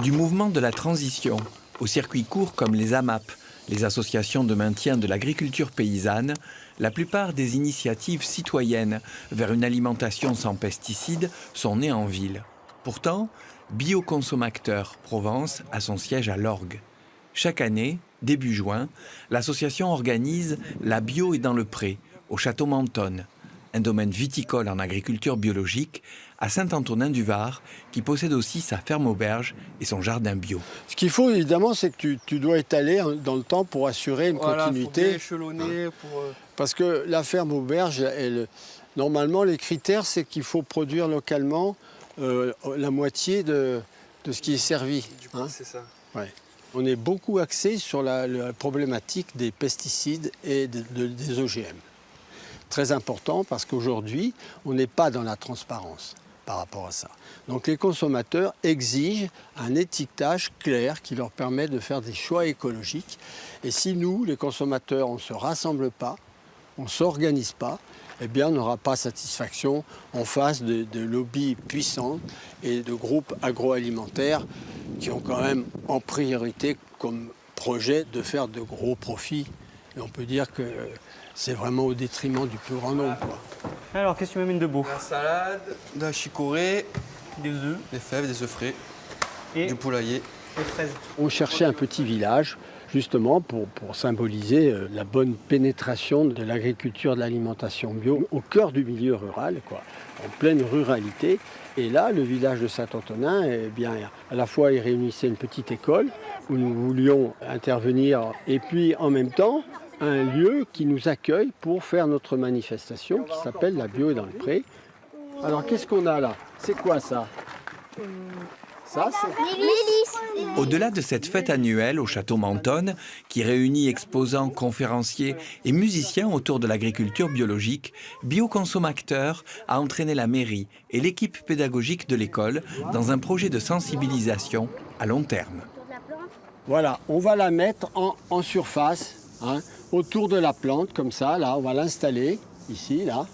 Du mouvement de la transition aux circuits courts comme les AMAP, les associations de maintien de l'agriculture paysanne, la plupart des initiatives citoyennes vers une alimentation sans pesticides sont nées en ville. Pourtant, Bioconsomacteurs Provence a son siège à l'Orgue. Chaque année, début juin, l'association organise La Bio est dans le pré, au Château Mentonne, un domaine viticole en agriculture biologique à Saint-Antonin-du-Var, qui possède aussi sa ferme auberge et son jardin bio. Ce qu'il faut évidemment, c'est que tu dois étaler dans le temps pour assurer une continuité. Faut bien échelonner pour... Parce que la ferme auberge, normalement, les critères, c'est qu'il faut produire localement la moitié de ce qui est servi. C'est ça. Ouais. On est beaucoup axé sur la problématique des pesticides et des OGM. Très important parce qu'aujourd'hui, on n'est pas dans la transparence par rapport à ça. Donc les consommateurs exigent un étiquetage clair qui leur permet de faire des choix écologiques. Et si nous, les consommateurs, on ne se rassemble pas, on ne s'organise pas, eh bien on n'aura pas satisfaction en face de lobbies puissants et de groupes agroalimentaires qui ont quand même en priorité comme projet de faire de gros profits. Et on peut dire que c'est vraiment au détriment du plus grand nombre, quoi. Alors, qu'est-ce que tu m'amènes de beau? La salade, de la chicorée, Des œufs des fèves, des œufs frais, et du poulailler. des fraises. On cherchait un petit village, justement, pour symboliser la bonne pénétration de l'agriculture, de l'alimentation bio, au cœur du milieu rural, quoi, en pleine ruralité. Et là, le village de Saint-Antonin, eh bien, à la fois, il réunissait une petite école où nous voulions intervenir, et puis en même temps, un lieu qui nous accueille pour faire notre manifestation qui s'appelle La Bio est dans le pré. Alors, qu'est-ce qu'on a là? C'est quoi ça? Ça, c'est... Au-delà de cette fête annuelle au Château Mentonne, qui réunit exposants, conférenciers et musiciens autour de l'agriculture biologique, Bioconsomacteurs a entraîné la mairie et l'équipe pédagogique de l'école dans un projet de sensibilisation à long terme. Voilà, on va la mettre en surface, autour de la plante, comme ça, là, on va l'installer, ici, là,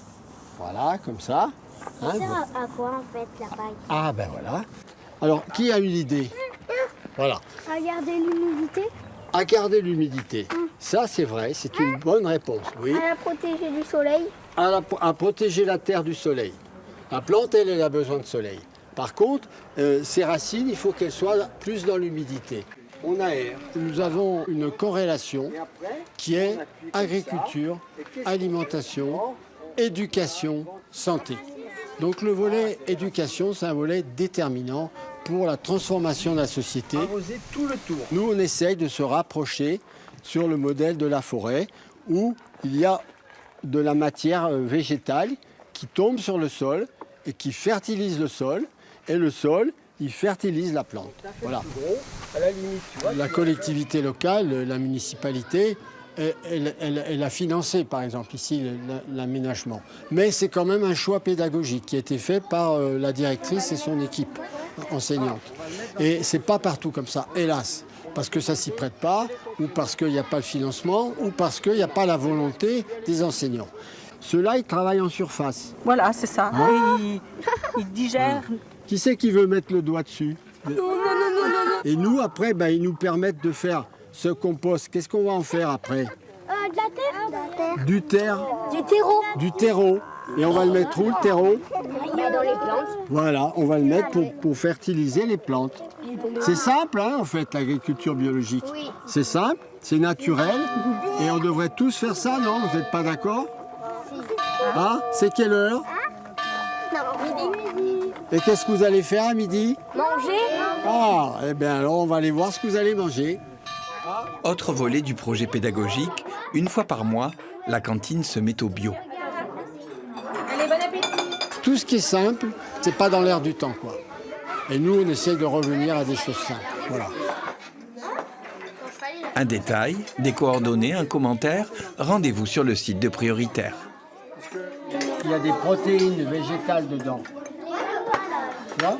voilà, comme ça. Ça sert à quoi en fait la paille? Ah ben voilà. Alors, qui a eu l'idée? Voilà. À garder l'humidité? À garder l'humidité. Ça, c'est vrai, c'est une bonne réponse, oui. À la protéger du soleil? À protéger la terre du soleil. La plante, elle a besoin de soleil. Par contre, ses racines, il faut qu'elles soient plus dans l'humidité. On aère. Nous avons une corrélation qui est agriculture, alimentation, éducation, santé. Donc le volet éducation, c'est un volet déterminant pour la transformation de la société. Arroser tout le tour. Nous, on essaye de se rapprocher sur le modèle de la forêt où il y a de la matière végétale qui tombe sur le sol et qui fertilise le sol. Et le sol, il fertilise la plante. Voilà. La collectivité locale, la municipalité, elle a financé, par exemple, ici, l'aménagement. Mais c'est quand même un choix pédagogique qui a été fait par la directrice et son équipe enseignante. Et c'est pas partout comme ça, hélas. Parce que ça s'y prête pas, ou parce qu'il n'y a pas le financement, ou parce qu'il n'y a pas la volonté des enseignants. Ceux-là, ils travaillent en surface. Voilà, c'est ça. Ils digèrent. Qui c'est qui veut mettre le doigt dessus? Non. Et nous, après, ils nous permettent de faire ce compost. Qu'est-ce qu'on va en faire après? De la terre. Du terre. Du terreau. Du terreau. Et on va le mettre où, le terreau? Dans les plantes. Voilà, on va le mettre pour fertiliser les plantes. C'est simple, en fait, l'agriculture biologique. Oui. C'est simple, c'est naturel. Et on devrait tous faire ça, non? Vous n'êtes pas d'accord? Ah, c'est quelle heure? Non, midi. Et qu'est-ce que vous allez faire à midi? Manger. Ah, eh bien alors on va aller voir ce que vous allez manger. Autre volet du projet pédagogique, une fois par mois, la cantine se met au bio. Allez, bon appétit. Tout ce qui est simple, c'est pas dans l'air du temps, quoi. Et nous, on essaye de revenir à des choses simples. Voilà. Un détail, des coordonnées, un commentaire, rendez-vous sur le site de Prioritaire. Il y a des protéines végétales dedans. Tu vois ?